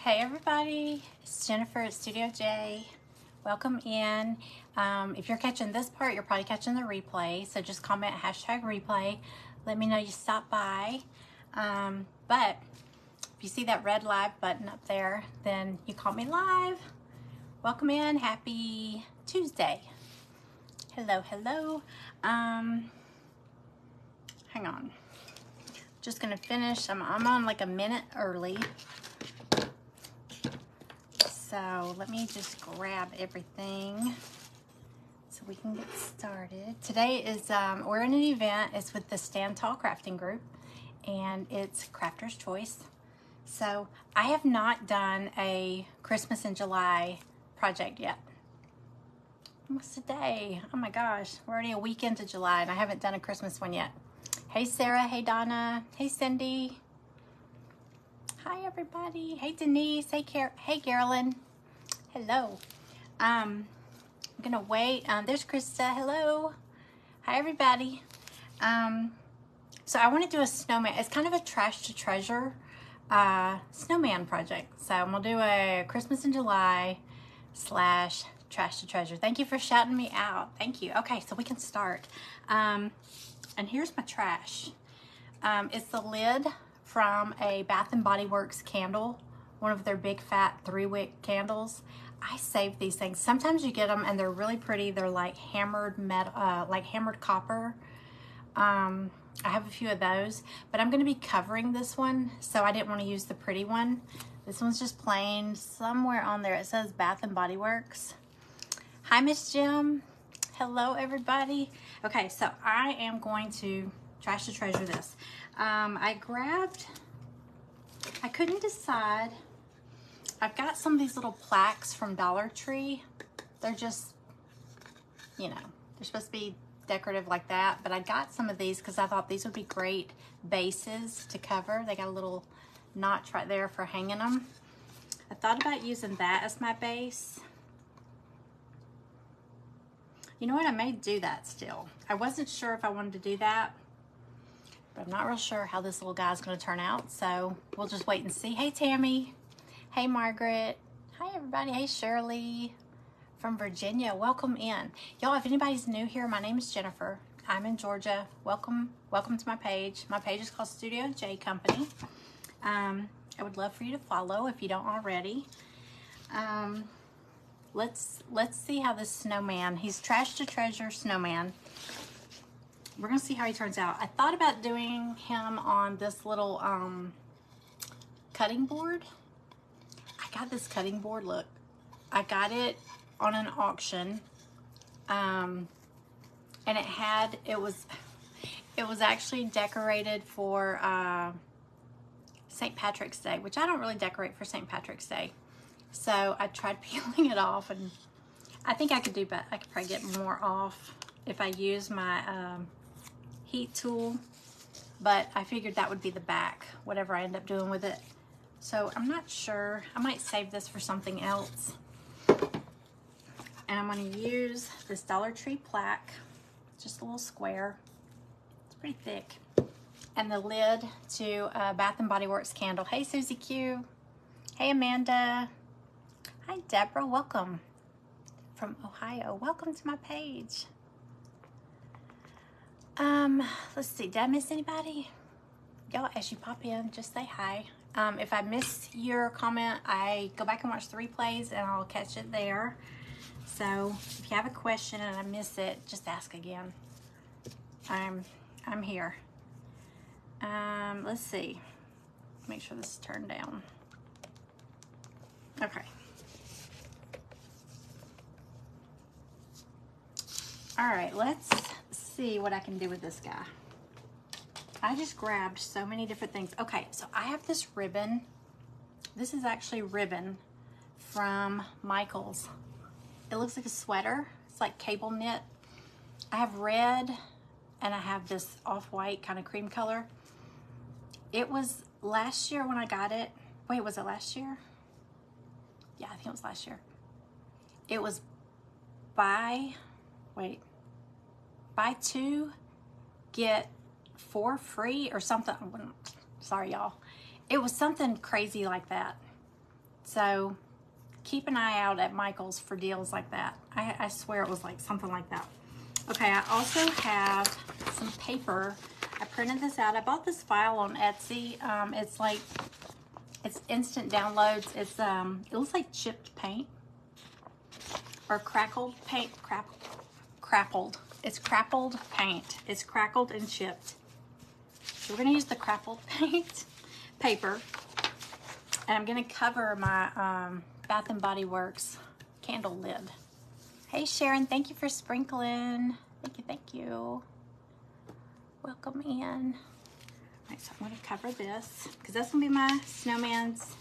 Hey everybody, it's Jennifer at Studio J. Welcome in. If you're catching this part, you're probably catching the replay, so just comment #replay. Let me know you stopped by. But if you see that red live button up there, then you caught me live. Welcome in. Happy Tuesday. Hello, hello. Hang on. Just gonna finish. I'm on like a minute early. So let me just grab everything so we can get started. Today is, we're in an event. It's with the Stand Tall Crafting Group, and it's Crafter's Choice. So I have not done a Christmas in July project yet. What's today? Oh my gosh, we're already a week into July and I haven't done a Christmas one yet. Hey Sarah, hey Donna, hey Cindy. Hi everybody. Hey Denise. Hey Carolyn. Hello. I'm gonna wait. There's Krista. Hello. Hi everybody. So I want to do a snowman. It's kind of a trash to treasure snowman project. So I'm gonna do a Christmas in July / trash to treasure. Thank you for shouting me out. Thank you. Okay, so we can start. And here's my trash. It's the lid from a Bath and Body Works candle, one of their big fat 3-wick candles. I save these things. Sometimes you get them and they're really pretty. They're like hammered metal, like hammered copper. I have a few of those, but I'm going to be covering this one, so I didn't want to use the pretty one. This one's just plain. Somewhere on there it says Bath and Body Works. Hi, Miss Jim. Hello, everybody. Okay, so I am going to trash to treasure this. I couldn't decide. I've got some of these little plaques from Dollar Tree. They're just, you know, they're supposed to be decorative like that, but I got some of these because I thought these would be great bases to cover. They got a little notch right there for hanging them. I thought about using that as my base. You know what? I may do that still. I wasn't sure if I wanted to do that, but I'm not real sure how this little guy's going to turn out, so we'll just wait and see. Hey, Tammy. Hey, Margaret. Hi, everybody. Hey, Shirley from Virginia. Welcome in. Y'all, if anybody's new here, my name is Jennifer. I'm in Georgia. Welcome to my page. My page is called Studio J Company. I would love for you to follow if you don't already. Let's see how this snowman, he's trash to treasure snowman. We're gonna see how he turns out. I thought about doing him on this little cutting board. I got this cutting board, look. I got it on an auction. And it was actually decorated for St. Patrick's Day, which I don't really decorate for St. Patrick's Day. So I tried peeling it off, and I think I could do better. I could probably get more off if I use my heat tool, but I figured that would be the back, whatever I end up doing with it. So I'm not sure. I might save this for something else. And I'm going to use this Dollar Tree plaque, just a little square. It's pretty thick. And the lid to Bath and Body Works candle. Hey, Susie Q. Hey, Amanda. Hi, Deborah. Welcome from Ohio. Welcome to my page. Let's see. Did I miss anybody? Y'all, as you pop in, just say hi. If I miss your comment, I go back and watch the replays and I'll catch it there. So if you have a question and I miss it, just ask again. I'm here. Let's see. Make sure this is turned down. Okay. All right, let's see what I can do with this guy. I just grabbed so many different things. Okay, so I have this ribbon. This is actually ribbon from Michaels. It looks like a sweater. It's like cable knit. I have red and I have this off-white kind of cream color. It was last year when I got it. Wait, was it last year? Yeah, I think it was last year. It was buy 2, get 4 free or something. Sorry, y'all. It was something crazy like that. So keep an eye out at Michael's for deals like that. I swear it was like something like that. Okay, I also have some paper. I printed this out. I bought this file on Etsy. It's like, it's instant downloads. It's it looks like chipped paint or crackled paint. Crackled. It's crackled paint. It's crackled and chipped. So we're gonna use the crackled paint paper, and I'm gonna cover my Bath and Body Works candle lid. Hey Sharon, thank you for sprinkling. Thank you. Welcome in. All right, so I'm gonna cover this because that's gonna be my snowman's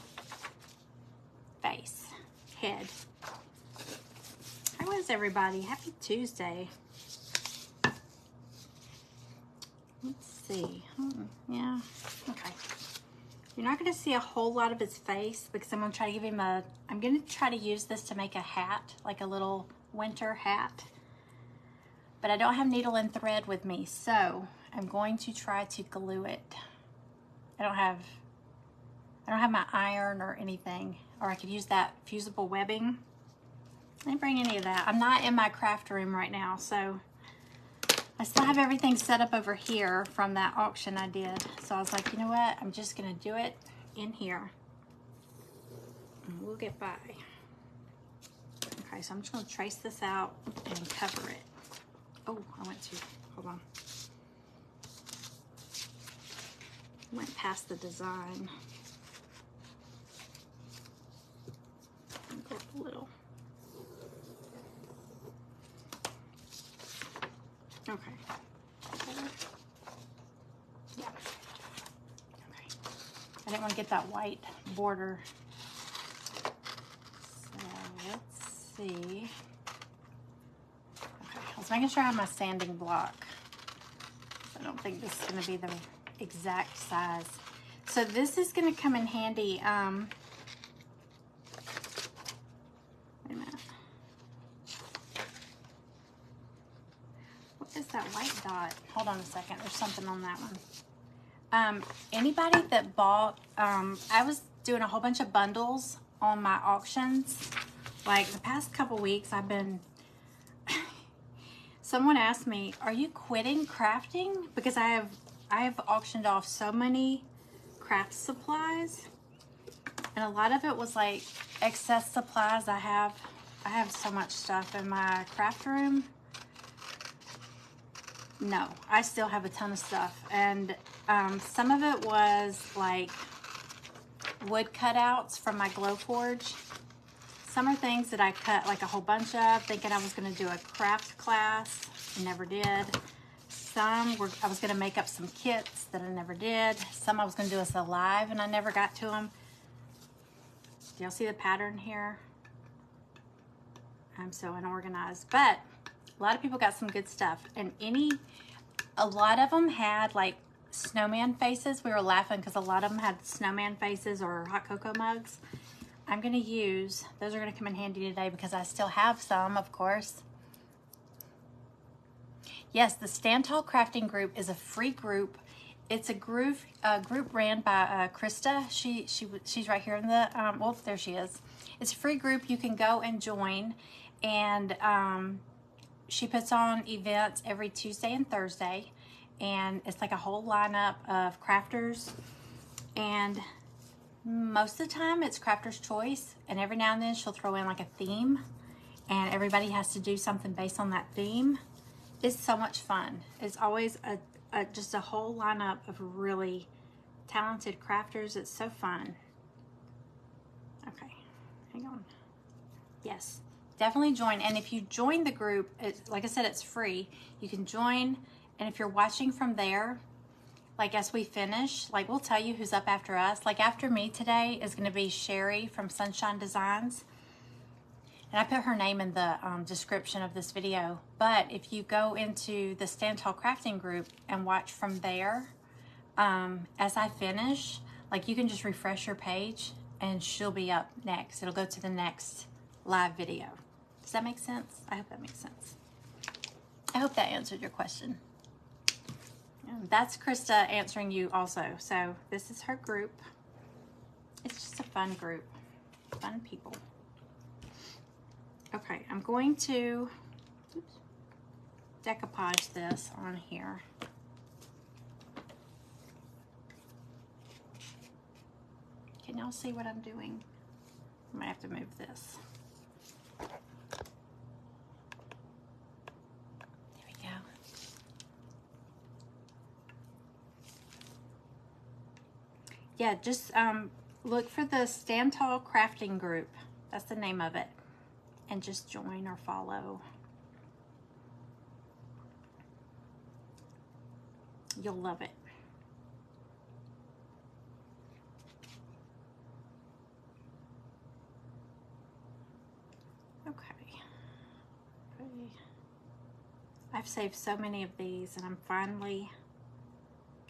face, head. How is everybody? Happy Tuesday. Let's see. Yeah, okay. You're not gonna see a whole lot of his face because I'm gonna try to give him I'm gonna try to use this to make a hat, like a little winter hat. But I don't have needle and thread with me, so I'm going to try to glue it. I don't have my iron or anything, or I could use that fusible webbing. I didn't bring any of that. I'm not in my craft room right now, so I still have everything set up over here from that auction I did. So I was like, you know what? I'm just gonna do it in here. And we'll get by. Okay, so I'm just gonna trace this out and cover it. Oh, hold on. Went past the design. Go up a little. Okay. Yeah. Okay. I didn't want to get that white border. So let's see. Okay, I was making sure I have my sanding block. I don't think this is going to be the exact size. So this is going to come in handy. Wait a minute. What is that white dot? Hold on a second. There's something on that one. Anybody that bought, I was doing a whole bunch of bundles on my auctions. Like the past couple weeks, I've been, someone asked me, are you quitting crafting? Because I have auctioned off so many craft supplies, and a lot of it was like excess supplies. I have so much stuff in my craft room. No, I still have a ton of stuff, and some of it was like wood cutouts from my Glowforge. Some are things that I cut like a whole bunch of, thinking I was going to do a craft class. I never did. Some were, I was going to make up some kits that I never did. Some I was going to do as a live, and I never got to them. Do y'all see the pattern here? I'm so unorganized, but a lot of people got some good stuff, and a lot of them had like snowman faces. We were laughing because a lot of them had snowman faces or hot cocoa mugs. I'm going to use, those are going to come in handy today because I still have some, of course. Yes, the Stand Tall Crafting Group is a free group. It's a group ran by Krista. She's right here in the, well, there she is. It's a free group you can go and join, and she puts on events every Tuesday and Thursday, and it's like a whole lineup of crafters, and most of the time it's crafter's choice, and every now and then she'll throw in like a theme, and everybody has to do something based on that theme. It's so much fun. It's always just a whole lineup of really talented crafters. It's so fun. Okay, hang on. Yes, definitely join. And if you join the group, like I said, it's free. You can join, and if you're watching from there, like as we finish, like we'll tell you who's up after us. Like after me today is going to be Sherry from Sunshine Designs. And I put her name in the description of this video. But if you go into the Stand Tall Crafting group and watch from there, as I finish, like you can just refresh your page and she'll be up next. It'll go to the next live video. Does that make sense? I hope that makes sense. I hope that answered your question. That's Krista answering you also. So this is her group. It's just a fun group. fun people. Okay, I'm going to decoupage this on here. Can y'all see what I'm doing? I might have to move this. There we go. Yeah, just look for the Stand Tall Crafting Group. That's the name of it. And just join or follow. You'll love it. Okay. I've saved so many of these and I'm finally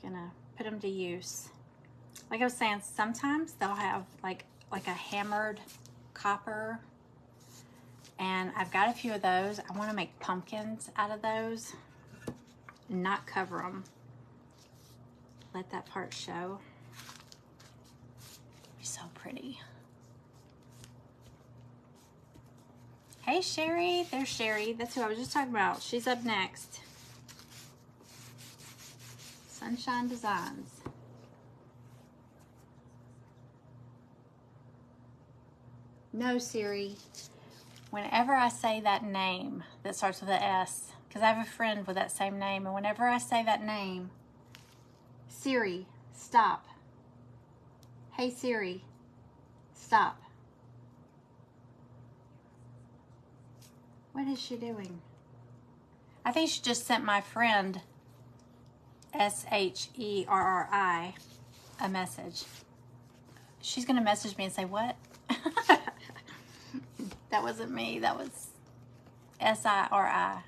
gonna put them to use. Like I was saying, sometimes they'll have like a hammered copper, and I've got a few of those. I want to make pumpkins out of those and not cover them. Let that part show. It'll be so pretty. Hey Sherry, there's Sherry. That's who I was just talking about. She's up next. Sunshine Designs. No, Siri. Whenever I say that name that starts with an S, because I have a friend with that same name, and whenever I say that name, Siri, stop. Hey Siri, stop. What is she doing? I think she just sent my friend SHERRI a message. She's gonna message me and say, what? That wasn't me, that was SIRI.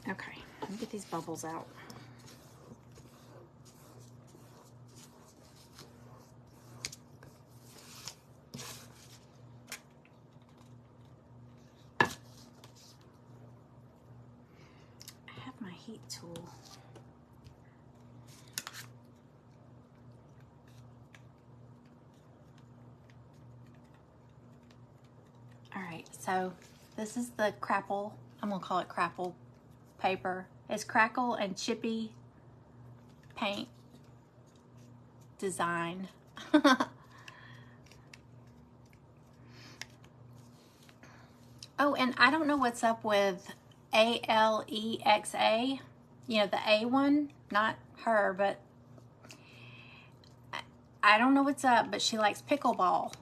Okay, let me get these bubbles out. I have my heat tool. All right, so this is the Crapple, I'm gonna call it Crapple paper. It's Crackle and Chippy paint design. Oh, and I don't know what's up with ALEXA, you know, the A one, not her, but I don't know what's up, but she likes pickleball.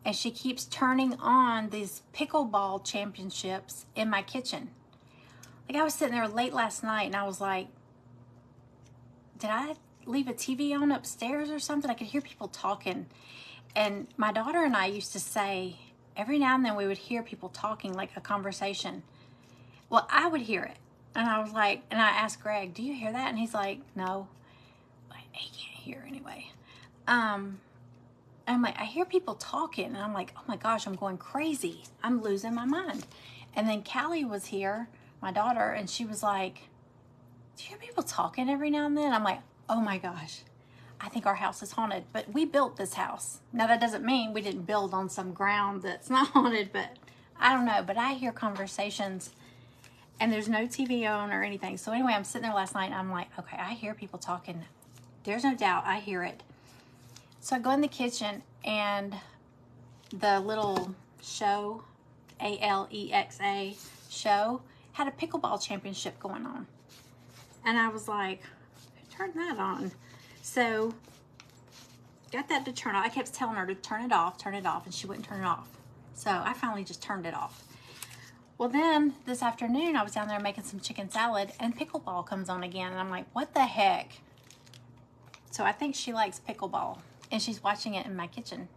And she keeps turning on these pickleball championships in my kitchen. Like I was sitting there late last night and I was like, did I leave a TV on upstairs or something? I could hear people talking. And my daughter and I used to say, every now and then we would hear people talking, like a conversation. Well, I would hear it. And I was like, and I asked Greg, do you hear that? And he's like, no. He can't hear anyway. I'm like, I hear people talking, and I'm like, oh my gosh, I'm going crazy. I'm losing my mind. And then Callie was here, my daughter, and she was like, do you hear people talking every now and then? I'm like, oh my gosh, I think our house is haunted. But we built this house. Now that doesn't mean we didn't build on some ground that's not haunted, but I don't know. But I hear conversations, and there's no TV on or anything. So anyway, I'm sitting there last night, and I'm like, okay, I hear people talking. There's no doubt I hear it. So I go in the kitchen, and the little show, ALEXA show, had a pickleball championship going on. And I was like, who turned that on? So got that to turn off. I kept telling her to turn it off, and she wouldn't turn it off. So I finally just turned it off. Well, then this afternoon, I was down there making some chicken salad, and pickleball comes on again. And I'm like, what the heck? So I think she likes pickleball. And she's watching it in my kitchen.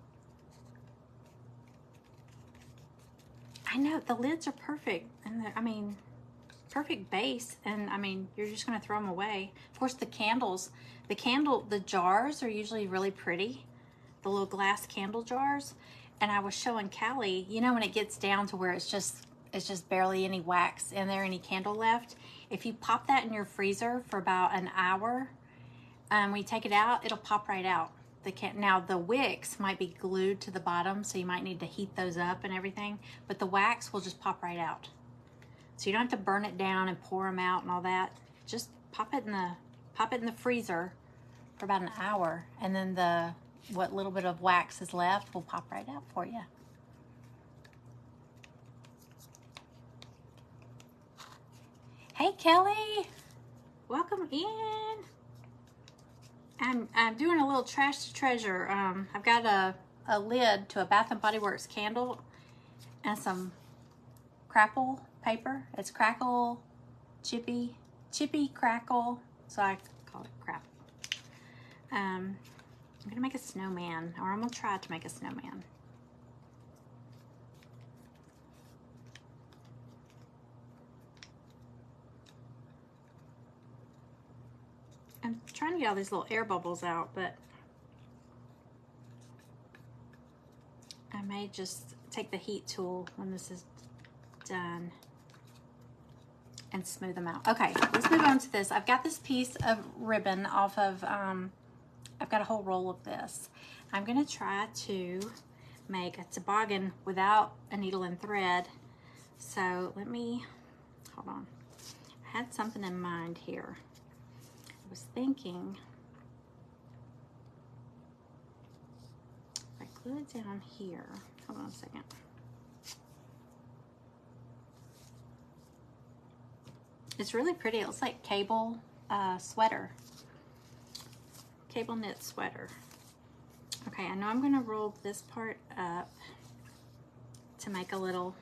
I know, the lids are perfect. And I mean, perfect base. And I mean, you're just gonna throw them away. Of course, the candles, the jars are usually really pretty. The little glass candle jars. And I was showing Callie, you know, when it gets down to where it's just barely any wax in there, any candle left. If you pop that in your freezer for about an hour, when you take it out, it'll pop right out. Now the wicks might be glued to the bottom, so you might need to heat those up and everything, but the wax will just pop right out. So you don't have to burn it down and pour them out and all that. Just pop it in the freezer for about an hour, and then what little bit of wax is left will pop right out for you. Hey Kelly, welcome in. I'm doing a little trash to treasure. I've got a lid to a Bath and Body Works candle and some crapple paper. It's crackle, chippy crackle, so I call it crap. I'm gonna make a snowman, or I'm gonna try to make a snowman. I'm trying to get all these little air bubbles out, but I may just take the heat tool when this is done and smooth them out. Okay, let's move on to this. I've got this piece of ribbon off of, I've got a whole roll of this. I'm gonna try to make a toboggan without a needle and thread. So let me, hold on. I had something in mind here. I was thinking, if I glue it down here, hold on a second. It's really pretty. It looks like cable sweater, cable knit sweater. Okay, I know I'm gonna roll this part up to make a little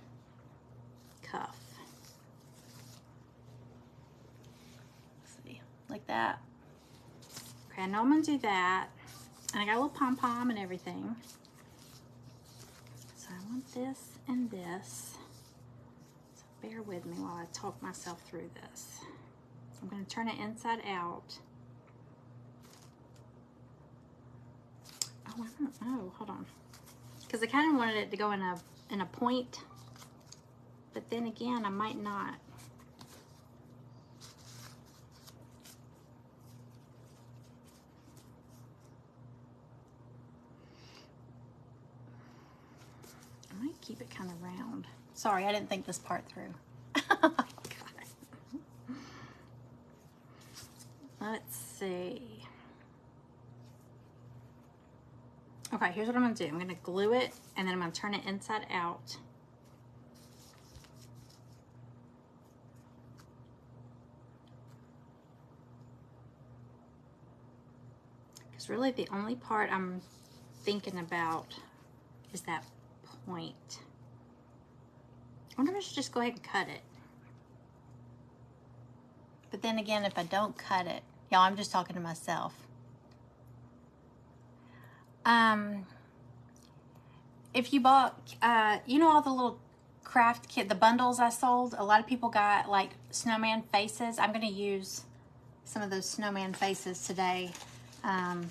cuff. Like that. Okay, I know I'm gonna do that. And I got a little pom-pom and everything. So I want this and this. So bear with me while I talk myself through this. I'm gonna turn it inside out. Oh, I don't know, hold on. Because I kind of wanted it to go in a point, but then again, I might not. Keep it kind of round. Sorry, I didn't think this part through. Let's see. Okay, here's what I'm gonna do. I'm gonna glue it and then I'm gonna turn it inside out. Because really the only part I'm thinking about is that point. I wonder if I should just go ahead and cut it. But then again, if I don't cut it, y'all, I'm just talking to myself. If you bought, you know all the little craft kit, the bundles I sold, a lot of people got like snowman faces. I'm gonna use some of those snowman faces today. I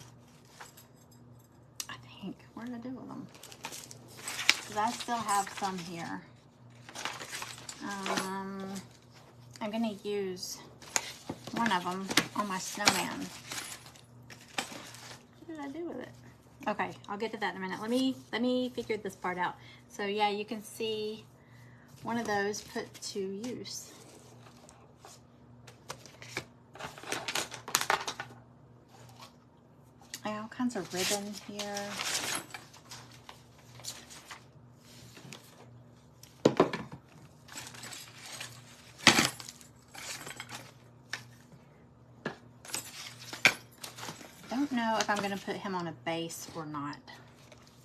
think, where did I do with them? I still have some here. I'm gonna use one of them on my snowman. What did I do with it? Okay, I'll get to that in a minute. Let me figure this part out. So yeah, you can see one of those put to use. I have all kinds of ribbon here. I don't know if I'm gonna put him on a base or not.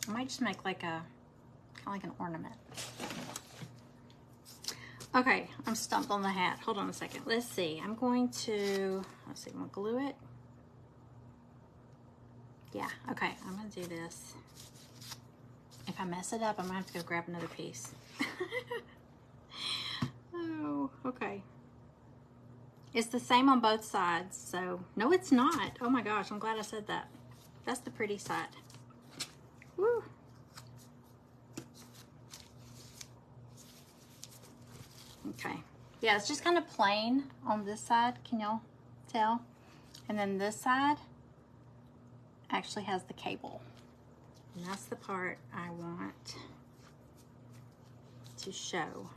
I might just make like a, kind of like an ornament. Okay, I'm stumped on the hat. Hold on a second. Let's see. I'm going to, let's see, I'm gonna glue it. Yeah, okay, I'm gonna do this. If I mess it up, I'm gonna have to go grab another piece. Oh, okay. It's the same on both sides, so no, it's not. Oh my gosh, I'm glad I said that. That's the pretty side. Woo. Okay. Yeah, it's just kind of plain on this side. Can y'all tell? And then this side, actually has the cable. And that's the part I want to show.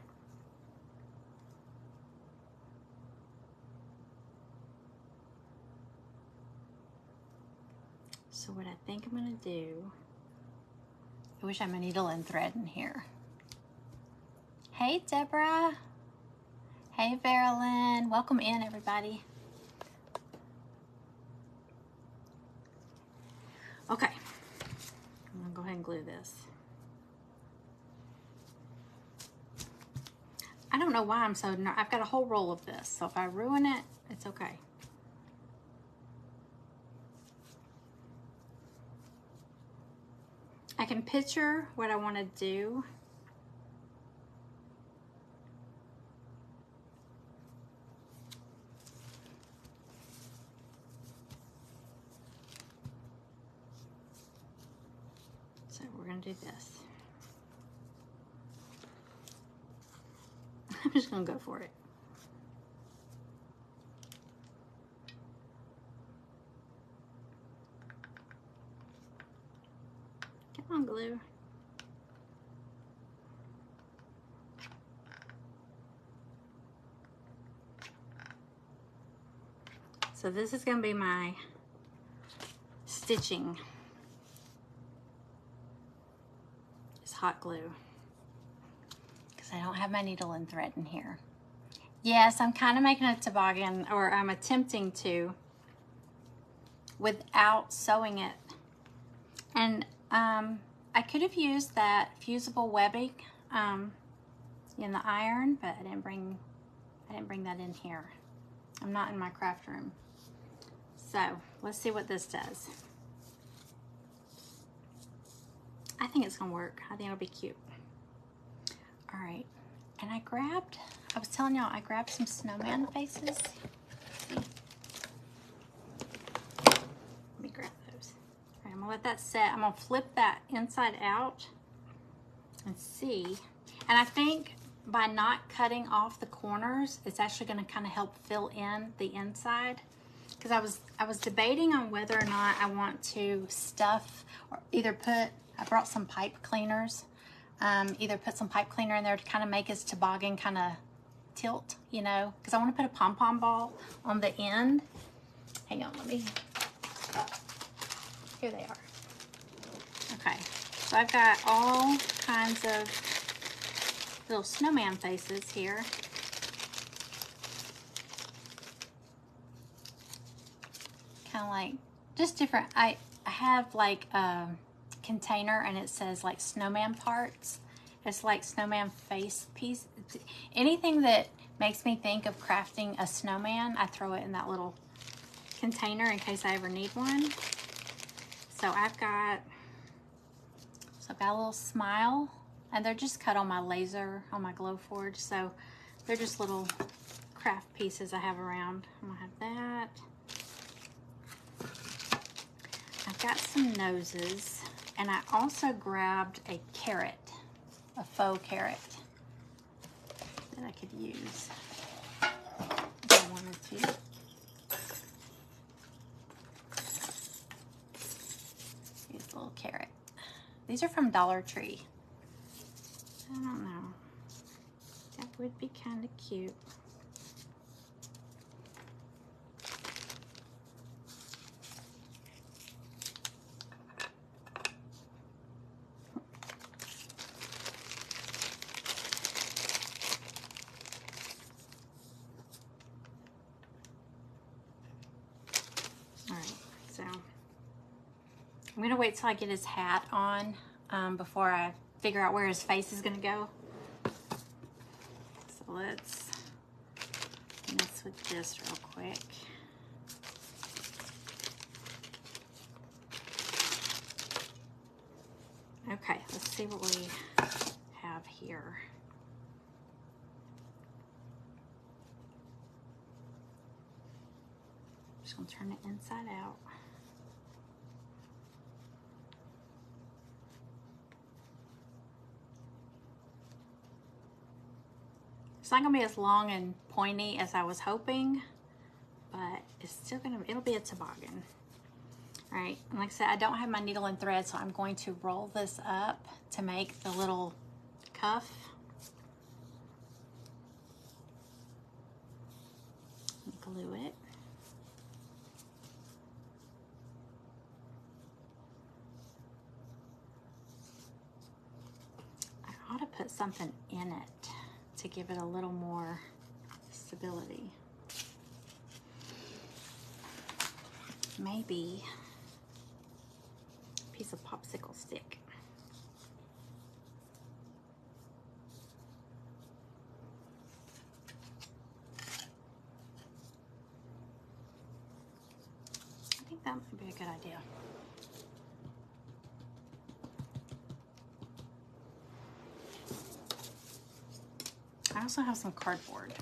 So what I think I'm gonna do, I wish I had my needle and thread in here. Hey, Deborah. Hey, Verilyn. Welcome in, everybody. Okay, I'm gonna go ahead and glue this. I don't know why I'm so I've got a whole roll of this, so if I ruin it, it's okay. I can picture what I want to do. So we're going to do this. I'm just going to go for it. Come on, glue. So this is going to be my stitching. It's hot glue. Because I don't have my needle and thread in here. Yes, I'm kind of making a toboggan, or I'm attempting to, without sewing it. And I could have used that fusible webbing in the iron, but I didn't bring that in here. I'm not in my craft room. So let's see what this does. I think it's gonna work. I think it'll be cute. All right, and I was telling y'all, I grabbed some snowman faces. Let's see. Let me grab those. All right, I'm gonna let that set. I'm gonna flip that inside out and see. And I think by not cutting off the corners, it's actually gonna kind of help fill in the inside. Because I was debating on whether or not I want to stuff or either I brought some pipe cleaners, either put some pipe cleaner in there to kind of make his toboggan kind of tilt, you know, because I want to put a pom-pom ball on the end. Hang on, here they are. Okay, so I've got all kinds of little snowman faces here. Kind of like just different. I have like a container and it says like snowman parts. It's like snowman face piece. Anything that makes me think of crafting a snowman, I throw it in that little container in case I ever need one. So I've got a little smile, and they're just cut on my laser on my Glowforge. So they're just little craft pieces I have around. I'm gonna have that. I've got some noses, and I also grabbed a carrot, a faux carrot that I could use if I wanted to. Here's a little carrot. These are from Dollar Tree. I don't know. That would be kind of cute. I'm gonna wait till I get his hat on before I figure out where his face is gonna go. So let's mess with this real quick. Okay, let's see what we have here. Just gonna turn it inside out. It's not gonna be as long and pointy as I was hoping, but it's still it'll be a toboggan. All right, and like I said, I don't have my needle and thread, so I'm going to roll this up to make the little cuff. Glue it. I ought to put something in it to give it a little more stability. Maybe a piece of popsicle stick. I think that might be a good idea. I also have some cardboard.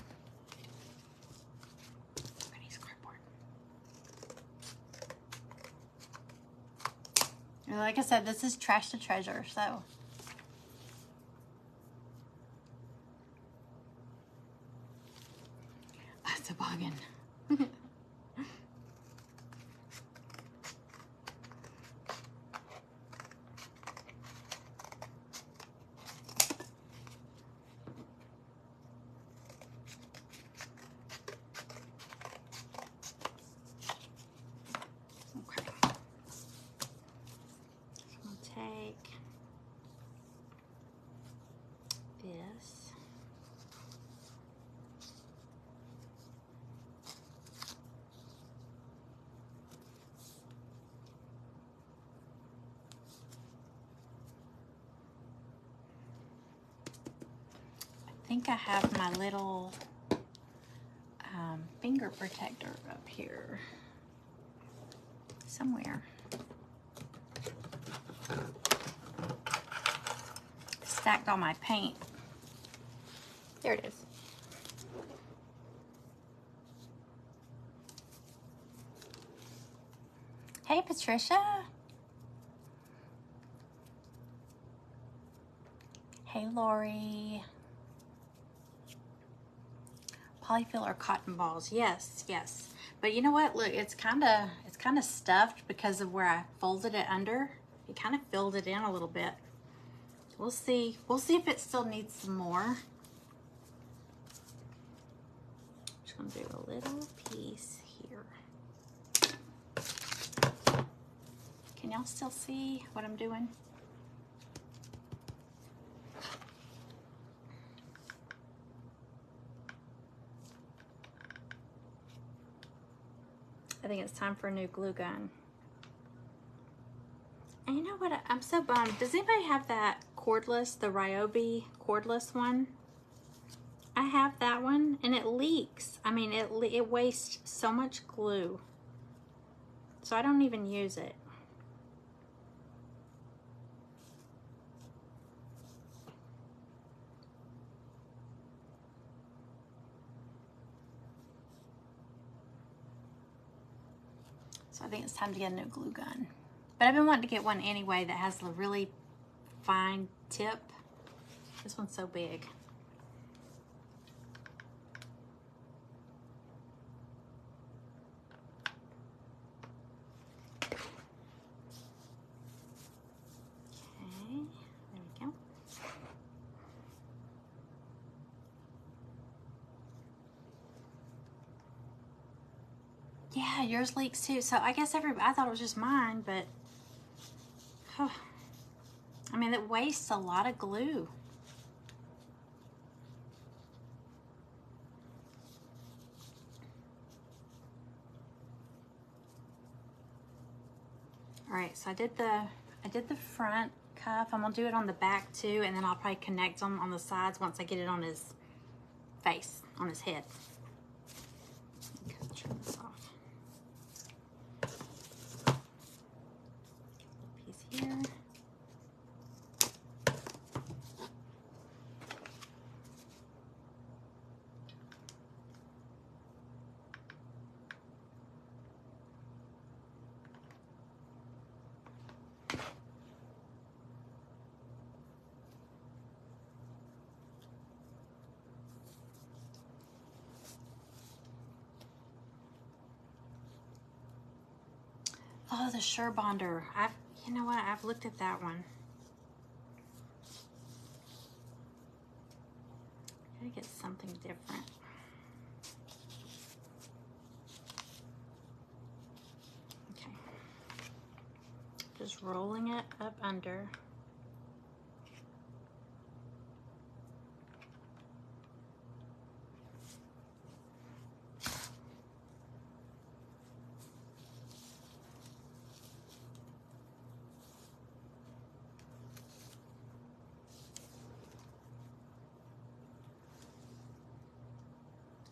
I need some cardboard. And like I said, this is trash to treasure, so. That's a buggin'. Take this. I think I have my little finger protector up here somewhere. Stacked all my paint. There it is. Hey, Patricia. Hey, Lori. Polyfill or cotton balls? Yes, yes. But you know what? Look, it's kind of stuffed because of where I folded it under. It kind of filled it in a little bit. We'll see. We'll see if it still needs some more. Just gonna do a little piece here. Can y'all still see what I'm doing? I think it's time for a new glue gun. And you know what? I'm so bummed. Does anybody have that cordless, the Ryobi cordless one? I have that one and it leaks. I mean, it wastes so much glue. So I don't even use it. So I think it's time to get a new glue gun. But I've been wanting to get one anyway that has a really fine tip. This one's so big. Okay, there we go. Yeah, yours leaks too. So I guess I thought it was just mine, but I mean, it wastes a lot of glue. All right, so I did the front cuff. I'm gonna do it on the back too, and then I'll probably connect them on the sides once I get it on his face, on his head. Turn this off. Piece here. Oh, the Sure Bonder. You know what? I've looked at that one. Gotta get something different. Okay. Just rolling it up under.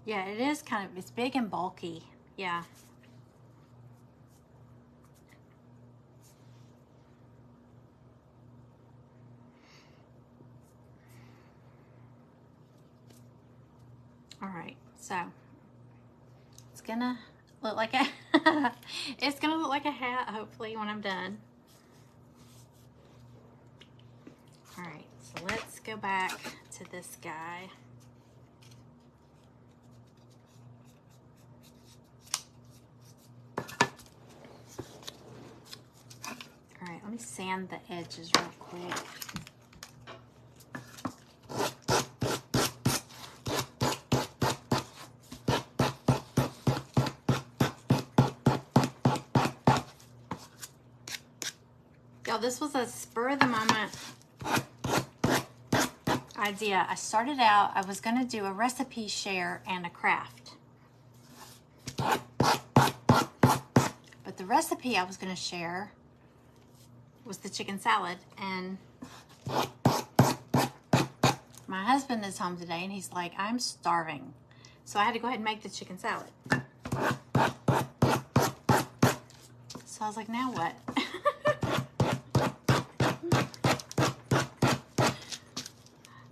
Yeah, it is kind of, it's big and bulky. Yeah. All right, so it's gonna look like a, it's gonna look like a hat, hopefully, when I'm done. All right, so let's go back to this guy. All right, let me sand the edges real quick. Y'all, this was a spur of the moment idea. I started out, I was gonna do a recipe share and a craft. But the recipe I was gonna share was the chicken salad, and my husband is home today and he's like, I'm starving. So I had to go ahead and make the chicken salad. So I was like, now what?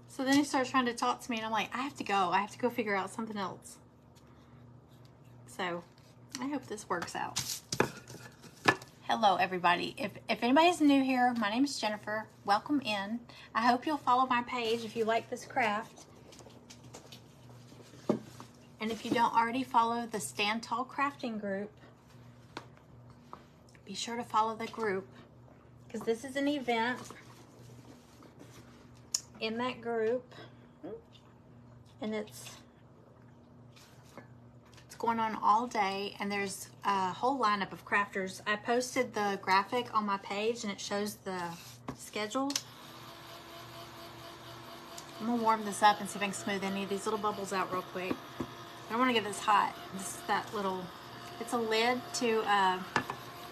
So then he starts trying to talk to me and I'm like, I have to go figure out something else. So I hope this works out. Hello everybody. If anybody's new here, my name is Jennifer. Welcome in. I hope you'll follow my page if you like this craft. And if you don't already follow the Stand Tall Crafting group, be sure to follow the group, because this is an event in that group, and it's going on all day, and there's a whole lineup of crafters. I posted the graphic on my page and it shows the schedule. I'm gonna warm this up and see if I can smooth any of these little bubbles out real quick. I don't want to get this hot. This is that little, it's a lid to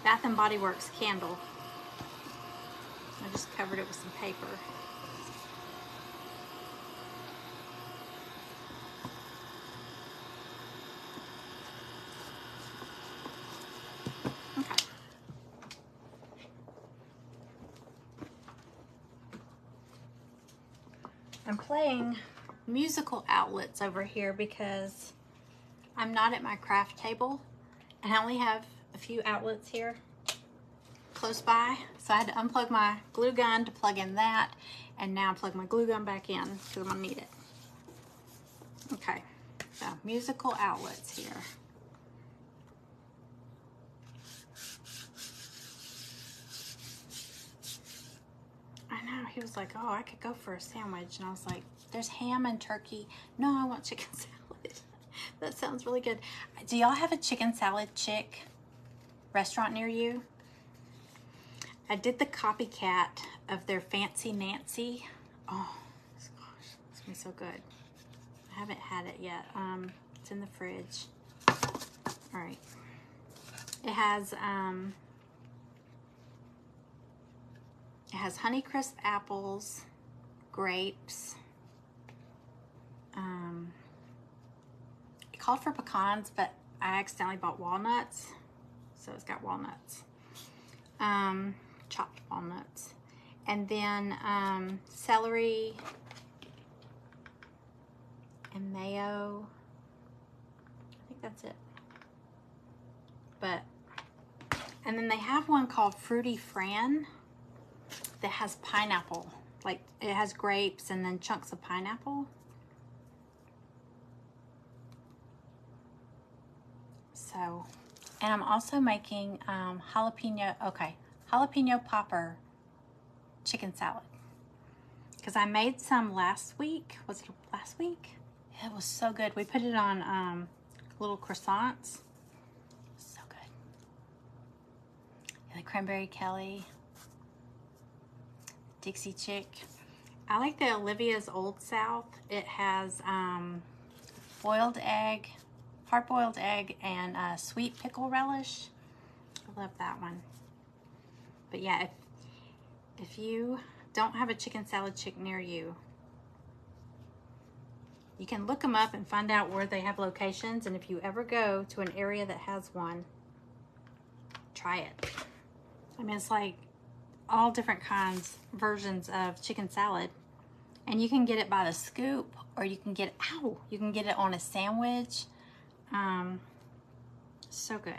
Bath and Body Works candle. I just covered it with some paper. Okay. I'm playing musical outlets over here because I'm not at my craft table and I only have a few outlets here close by. So I had to unplug my glue gun to plug in that, and now plug my glue gun back in because I'm gonna need it. Okay, so musical outlets here. I know, he was like, oh, I could go for a sandwich. And I was like, there's ham and turkey. No, I want chicken salad. That sounds really good. Do y'all have a chicken salad chick restaurant near you? I did the copycat of their Fancy Nancy. Oh, gosh, it's gonna be so good. I haven't had it yet. It's in the fridge. All right. It has Honeycrisp apples, grapes. It called for pecans, but I accidentally bought walnuts, so it's got walnuts. Chopped walnuts, and then celery and mayo. I think that's it. And then they have one called Fruity Fran that has pineapple. Like, it has grapes and then chunks of pineapple. So, And I'm also making jalapeno popper chicken salad. Because I made some last week. Was it last week? It was so good. We put it on little croissants. So good. Yeah, the cranberry Kelly. Dixie Chick. I like the Olivia's Old South. It has boiled egg, hard-boiled egg, and sweet pickle relish. I love that one. But yeah, if you don't have a chicken salad chick near you, you can look them up and find out where they have locations. And if you ever go to an area that has one, try it. I mean, it's like all different kinds, versions of chicken salad. And you can get it by the scoop, or you can get it on a sandwich. So good.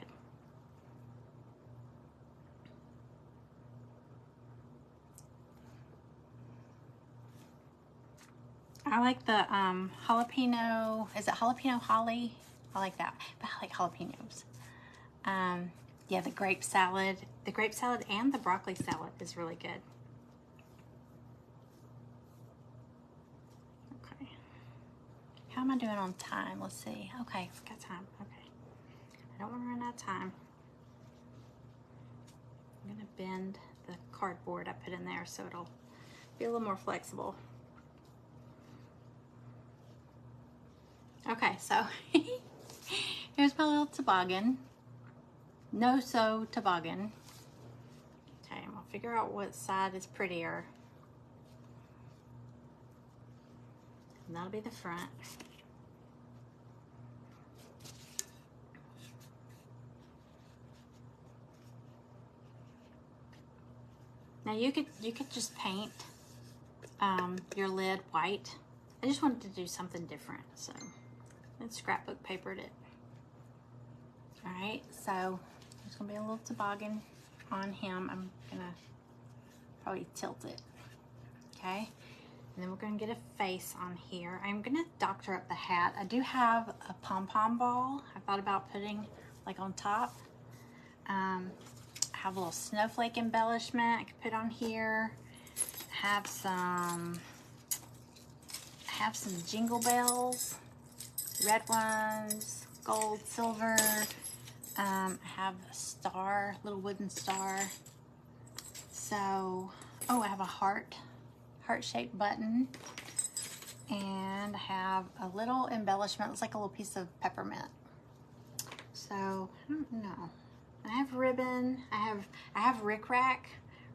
I like the jalapeno, is it jalapeno holly? I like that, but I like jalapenos. Yeah, the grape salad and the broccoli salad is really good. Okay. How am I doing on time? Let's see. Okay, got time. Okay. I don't want to run out of time. I'm gonna bend the cardboard I put in there so it'll be a little more flexible. Okay, so here's my little toboggan. No-sew toboggan. Okay, I'm gonna figure out what side is prettier. And that'll be the front. Now you could just paint your lid white. I just wanted to do something different, so I scrapbook papered it. All right, so there's gonna be a little toboggan on him. I'm gonna probably tilt it, okay? And then we're gonna get a face on here. I'm gonna doctor up the hat. I do have a pom-pom ball I thought about putting like on top. I have a little snowflake embellishment I could put on here. Have some jingle bells, red ones, gold, silver. I have a star, little wooden star. So, oh, I have a heart-shaped button. And I have a little embellishment. It's like a little piece of peppermint. So, I don't know. I have ribbon. I have rickrack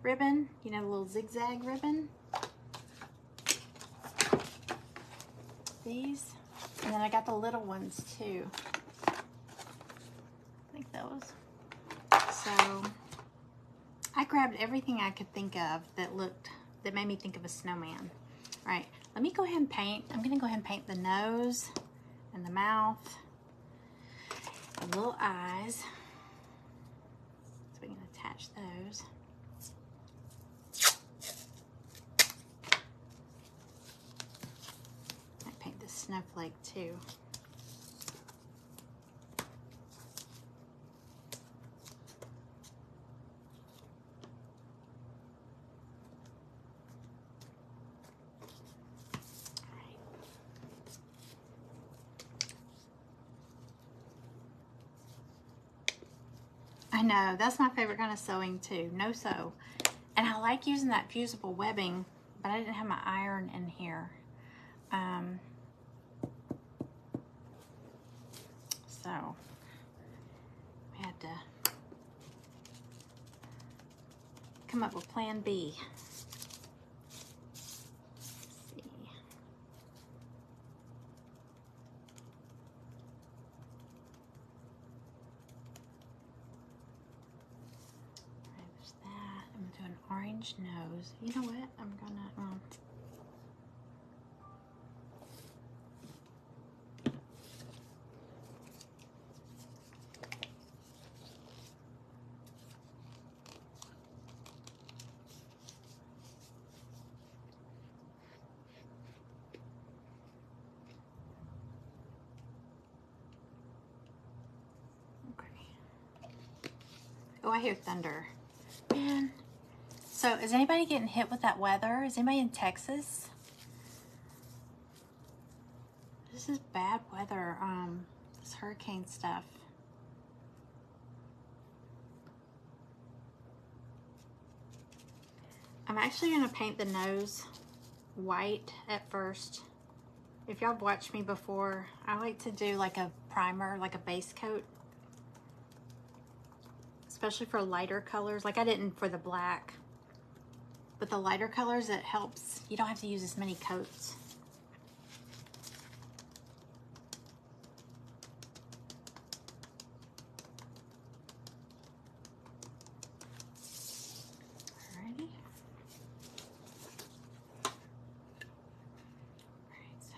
ribbon. You know, the little zigzag ribbon. These. And then I got the little ones too. I think those. So I grabbed everything I could think of that made me think of a snowman. All right, let me go ahead and paint. I'm gonna go ahead and paint the nose and the mouth, the little eyes. So we can attach those. I paint the snowflake too. I know, that's my favorite kind of sewing too, no-sew. And I like using that fusible webbing, but I didn't have my iron in here. So, we had to come up with plan B. Orange nose. You know what? I'm gonna okay. Oh, I hear thunder. Man. So is anybody getting hit with that weather? Is anybody in Texas? This is bad weather, this hurricane stuff. I'm actually gonna paint the nose white at first. If y'all have watched me before, I like to do like a primer, like a base coat. Especially for lighter colors. Like I didn't for the black. But the lighter colors, it helps. You don't have to use as many coats. Alrighty. Alright, so.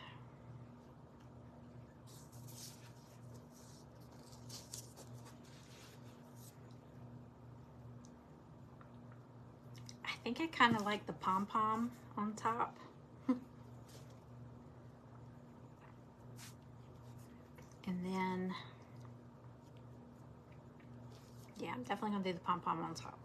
I think I kind of like the pom-pom on top. And then, yeah, I'm definitely gonna do the pom-pom on top.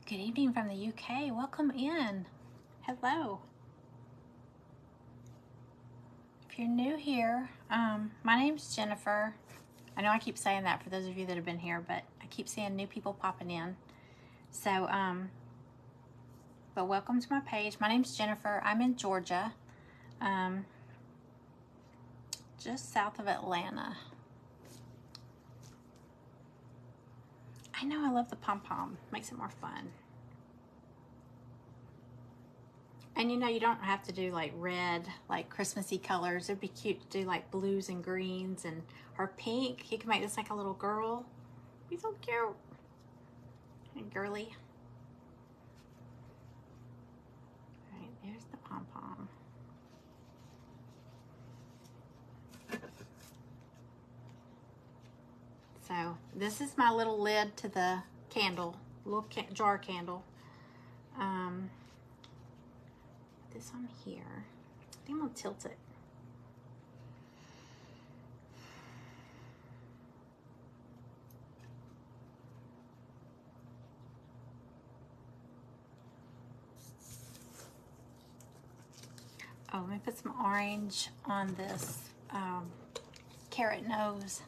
Good evening from the UK. Welcome in. Hello. If you're new here, my name's Jennifer. I know I keep saying that for those of you that have been here, but I keep seeing new people popping in. So, but welcome to my page. My name's Jennifer. I'm in Georgia, just south of Atlanta. I know, I love the pom-pom. Makes it more fun. And you know, you don't have to do like red, like Christmassy colors. It'd be cute to do like blues and greens and or pink. You can make this like a little girl. Be so cute and girly. All right, there's the pom-pom. So this is my little lid to the candle, little jar candle. This on here. I think I'm gonna tilt it. Oh, let me put some orange on this carrot nose.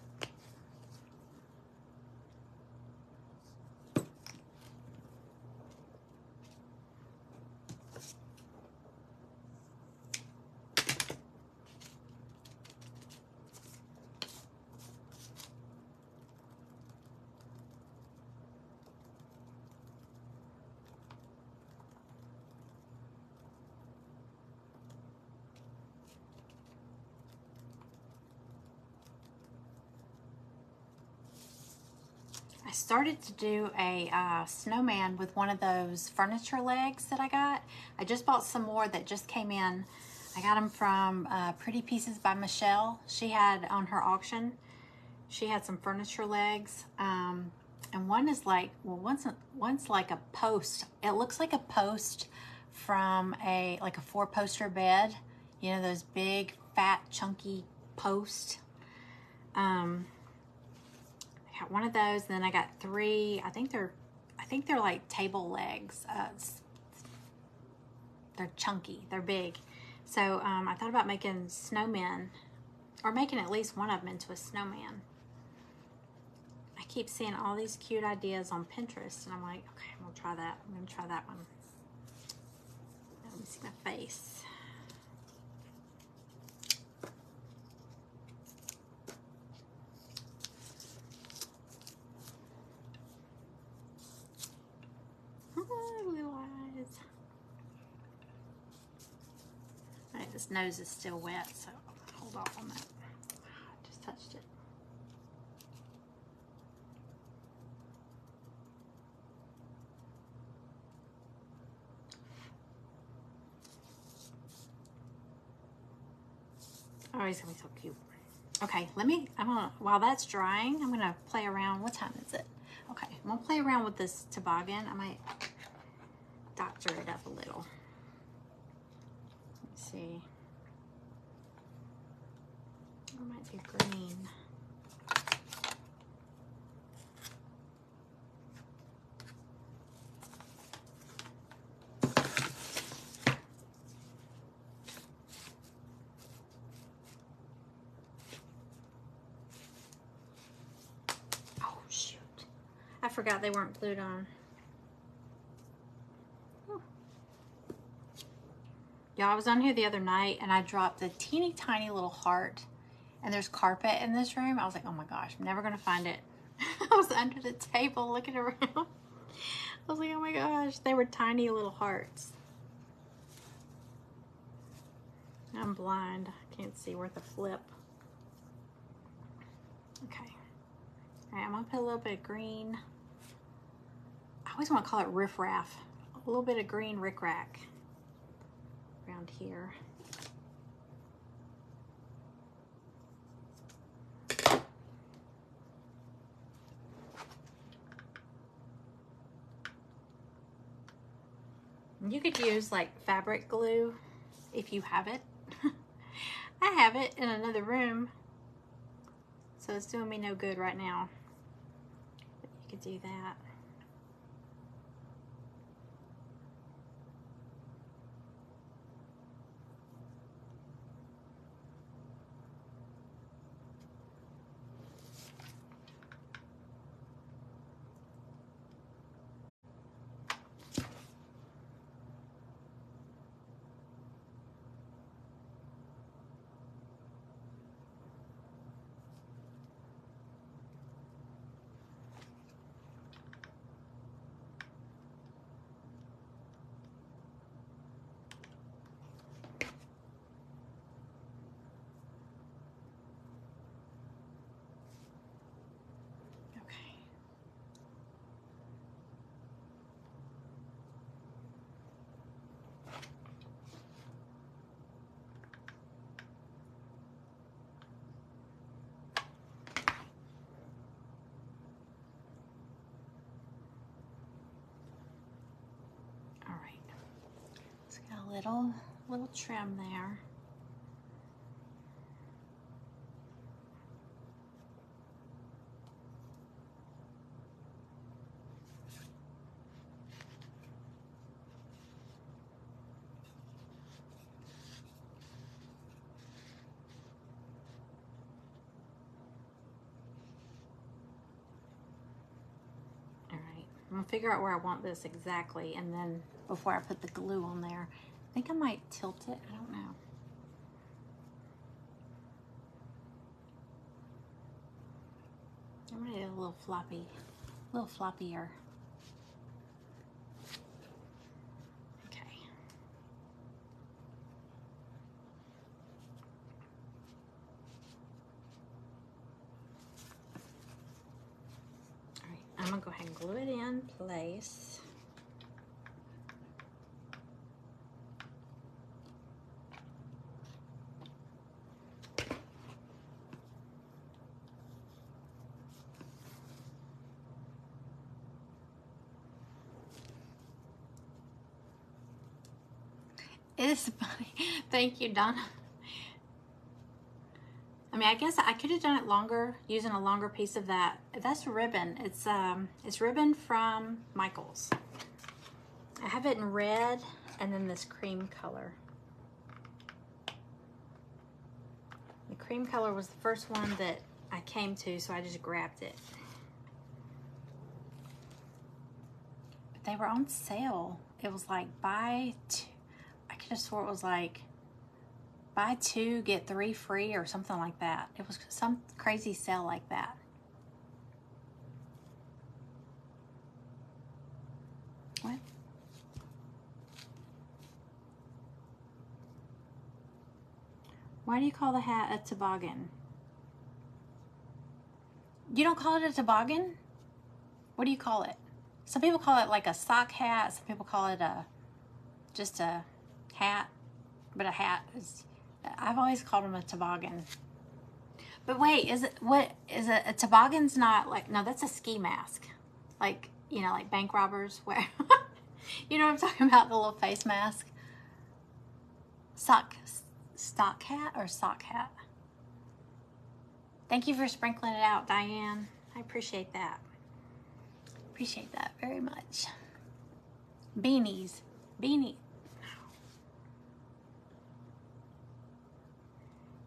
I started to do a snowman with one of those furniture legs that I got. I just bought some more that just came in. I got them from Pretty Pieces by Michelle. She had on her auction, she had some furniture legs. And one is like, well, one's like a post. It looks like a post from like a 4-poster bed. You know, those big, fat, chunky posts. I got one of those, and then I got 3. I think they're like table legs. They're chunky. They're big. So I thought about making snowmen, or making at least one of them into a snowman. I keep seeing all these cute ideas on Pinterest, and I'm like, okay, I'm gonna try that. I'm gonna try that one. Let me see my face. Little eyes. All right, this nose is still wet, so hold off on that. I just touched it. Oh, he's gonna be so cute. Okay, while that's drying, I'm gonna play around. What time is it? Okay, I'm gonna play around with this toboggan. I might doctor it up a little. Let's see. It might be green. Oh, shoot. I forgot they weren't glued on. Y'all, I was on here the other night and I dropped a teeny tiny little heart, and there's carpet in this room. I was like, oh my gosh, I'm never gonna find it. I was under the table looking around. I was like, oh my gosh, they were tiny little hearts. I'm blind. I can't see worth a flip. Okay. All right, I'm gonna put a little bit of green. I always want to call it riffraff. A little bit of green rickrack around here. You could use like fabric glue if you have it. I have it in another room, so it's doing me no good right now. But you could do that. Little trim there. All right, I'm gonna figure out where I want this exactly, and then before I put the glue on there, I think I might tilt it. I don't know. I'm gonna get a little floppier. Okay. All right, I'm gonna go ahead and glue it in place. It is funny. Thank you, Donna. I mean, I guess I could have done it longer, using a longer piece of that. That's ribbon. It's ribbon from Michaels. I have it in red and then this cream color. The cream color was the first one that I came to, so I just grabbed it. But they were on sale. It was like buy two. I could have swore it was like buy two, get three free or something like that. It was some crazy sale like that. What? Why do you call the hat a toboggan? You don't call it a toboggan? What do you call it? Some people call it like a sock hat. Some people call it just a hat. But a hat is, I've always called them a toboggan. But wait, is it, what, is it, a toboggan's not like, no, that's a ski mask. Like, you know, like bank robbers wear. You know what I'm talking about, the little face mask? Stock hat or sock hat? Thank you for sprinkling it out, Diane. I appreciate that. Appreciate that very much. Beanies. Beanie.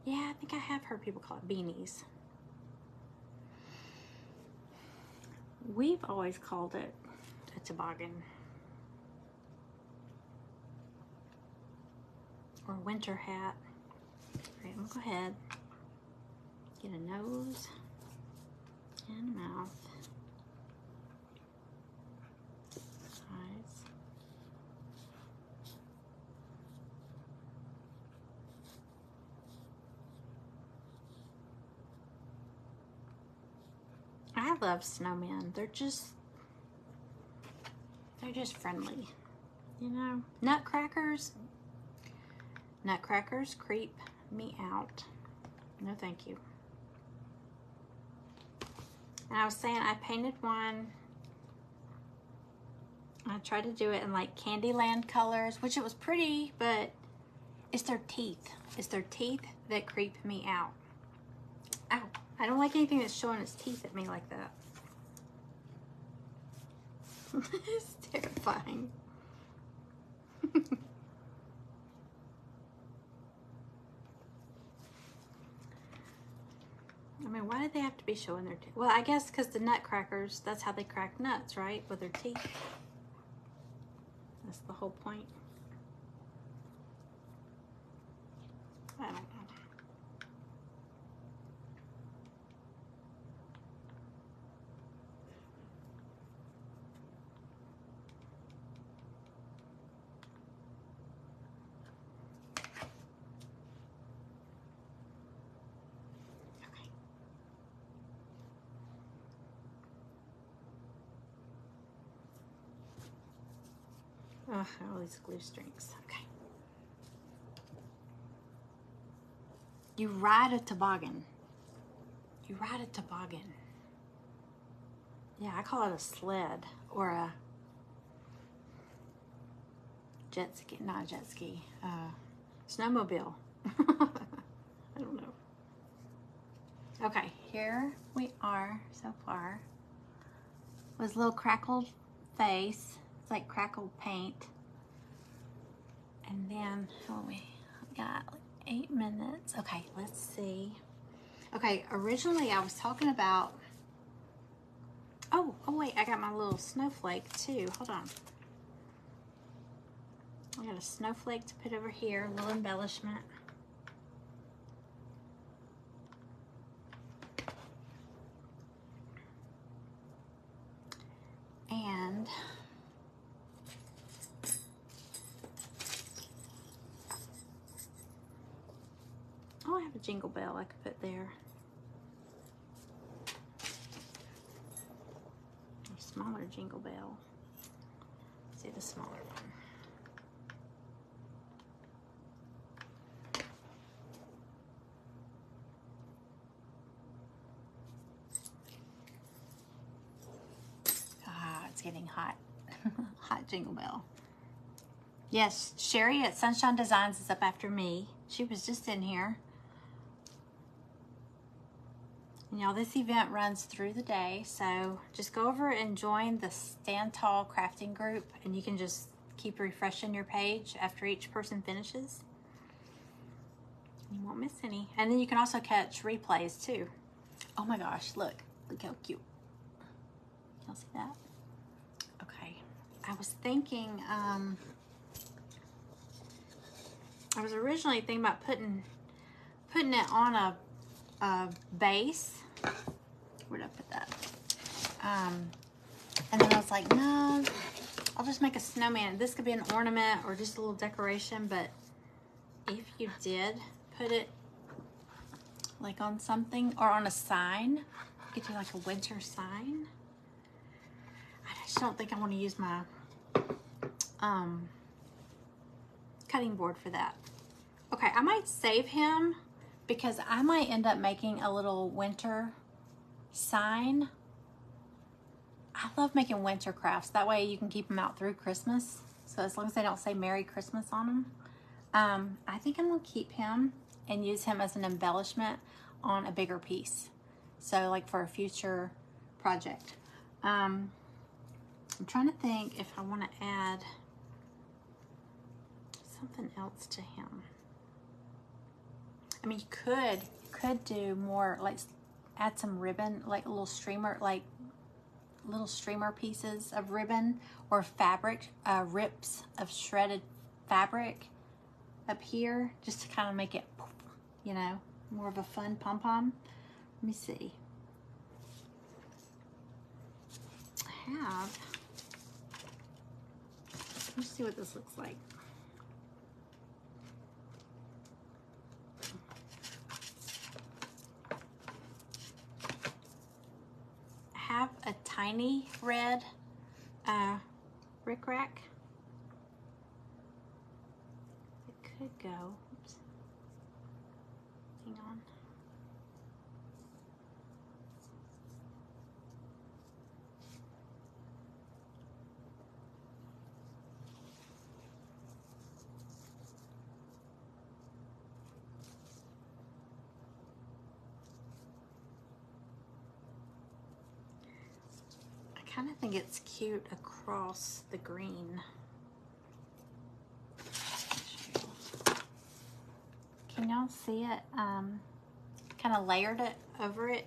Yeah, I think I have heard people call it beanies. We've always called it a toboggan. Or winter hat. All right, I'm gonna go ahead. Get a nose and a mouth. Eyes. I love snowmen. They're just friendly. You know? Nutcrackers creep me out. No thank you. And I was saying I painted one. I tried to do it in like Candyland colors, which it was pretty, but it's their teeth. It's their teeth that creep me out. Ow. I don't like anything that's showing its teeth at me like that. It's terrifying. I mean, why do they have to be showing their teeth? Well, I guess because the nutcrackers, that's how they crack nuts, right? With their teeth. That's the whole point. I don't know. Ugh, all these glue strings. Okay. You ride a toboggan. You ride a toboggan. Yeah, I call it a sled or a jet ski. Not a jet ski. Snowmobile. I don't know. Okay, here we are so far. With a little crackled face. It's like crackled paint. And then, oh, we got like 8 minutes. Okay, let's see. Okay, originally I was talking about, oh wait, I got my little snowflake too. Hold on. I got a snowflake to put over here, a little embellishment. And oh, I have a jingle bell I could put there. A smaller jingle bell. Let's see the smaller one. Ah, it's getting hot. Hot jingle bell. Yes, Sherry at Sunshine Designs is up after me. She was just in here. And y'all, this event runs through the day, so just go over and join the Stand Tall crafting group, and you can just keep refreshing your page after each person finishes. You won't miss any. And then you can also catch replays too. Oh my gosh, look how cute. Y'all see that? Okay, I was thinking, I was originally thinking about putting it on a base. Where'd I put that? And then I was like, no, I'll just make a snowman. This could be an ornament or just a little decoration, but if you did put it like on something or on a sign, you could do like a winter sign. I just don't think I want to use my cutting board for that. Okay, I might save him because I might end up making a little winter sign. I love making winter crafts. That way you can keep them out through Christmas. So as long as they don't say Merry Christmas on them. I think I'm going to keep him and use him as an embellishment on a bigger piece. So like for a future project. I'm trying to think if I want to add something else to him. I mean, you could do more, like add some ribbon, like a little streamer, like little streamer pieces of ribbon or fabric, rips of shredded fabric up here, just to kind of make it, you know, more of a fun pom-pom. Let me see. I have, let's see what this looks like. Have a tiny red rickrack. It could go. Oops. Hang on. I kind of think it's cute across the green. Can y'all see it? Kind of layered it over it.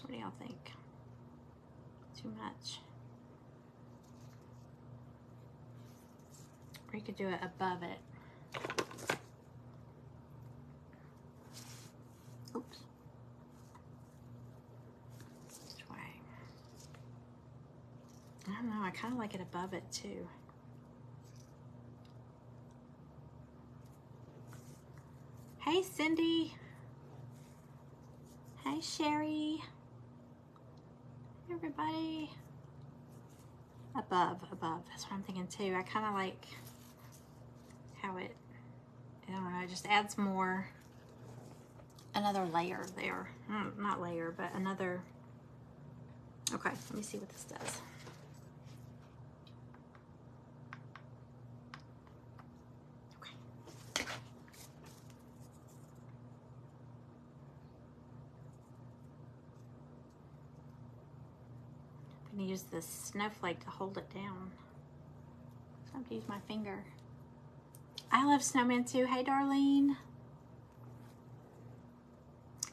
What do y'all think? Too much? Or you could do it above it. Oops. Which way? I don't know, I kind of like it above it too. Hey Cindy. Hey Sherry. Everybody. Above. That's what I'm thinking too. I kind of like how it, I don't know, it just adds more, another layer there. Not layer, but another. Okay, let me see what this does. I'm gonna use this snowflake to hold it down. So I have to use my finger. I love snowmen too. Hey, Darlene.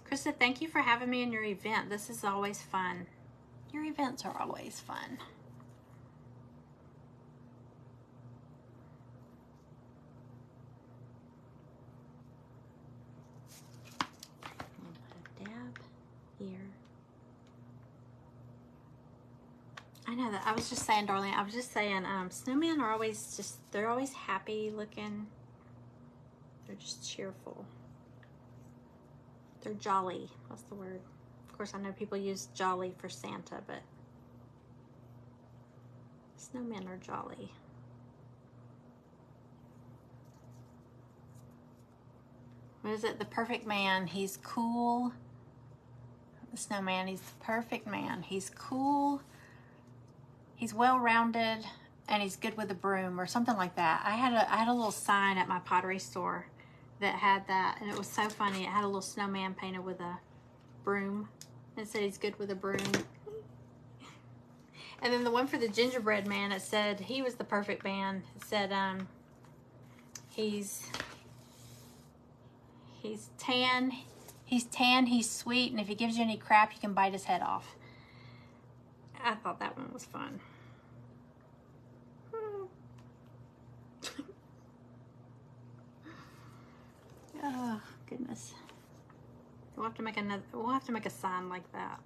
Krista, thank you for having me in your event. This is always fun. Your events are always fun. I'm gonna put a dab here. I know that. I was just saying, Darlene, I was just saying, snowmen are always just, they're always happy looking. They're just cheerful. They're jolly. What's the word? Of course, I know people use jolly for Santa, but snowmen are jolly. What is it? The perfect man. He's cool. The snowman, he's the perfect man. He's cool. He's well-rounded, and he's good with a broom, or something like that. I had a little sign at my pottery store that had that, and it was so funny. It had a little snowman painted with a broom. It said he's good with a broom. And then the one for the gingerbread man, it said he was the perfect man. It said he's tan, he's sweet, and if he gives you any crap, you can bite his head off. I thought that one was fun. Oh goodness. We'll have to make another. We'll have to make a sign like that.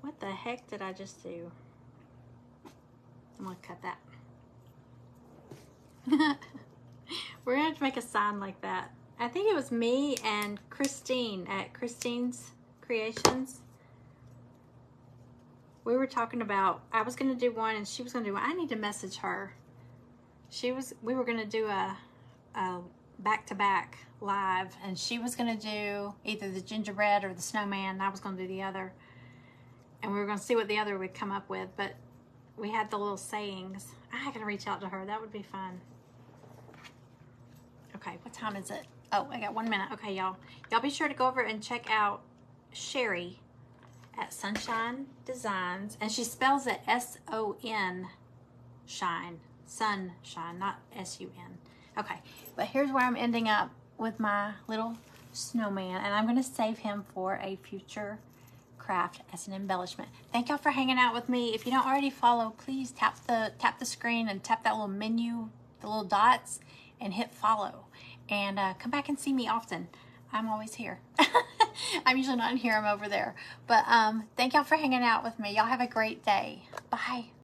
What the heck did I just do? I'm gonna cut that. We're gonna have to make a sign like that. I think it was me and Christine at Christine's Creations. We were talking about, I was gonna do one and she was gonna do one. I need to message her. We were gonna do a back-to-back live, and she was going to do either the gingerbread or the snowman, and I was going to do the other. And we were going to see what the other would come up with, but we had the little sayings. I gotta reach out to her. That would be fun. Okay, what time is it? Oh, I got 1 minute. Okay, y'all. Y'all be sure to go over and check out Sherry at Sunshine Designs. And she spells it S-O-N shine. Sunshine, not S-U-N. Okay, but here's where I'm ending up with my little snowman. And I'm going to save him for a future craft as an embellishment. Thank y'all for hanging out with me. If you don't already follow, please tap the screen and tap that little menu, the little dots, and hit follow. And come back and see me often. I'm always here. I'm usually not in here, I'm over there. But thank y'all for hanging out with me. Y'all have a great day. Bye.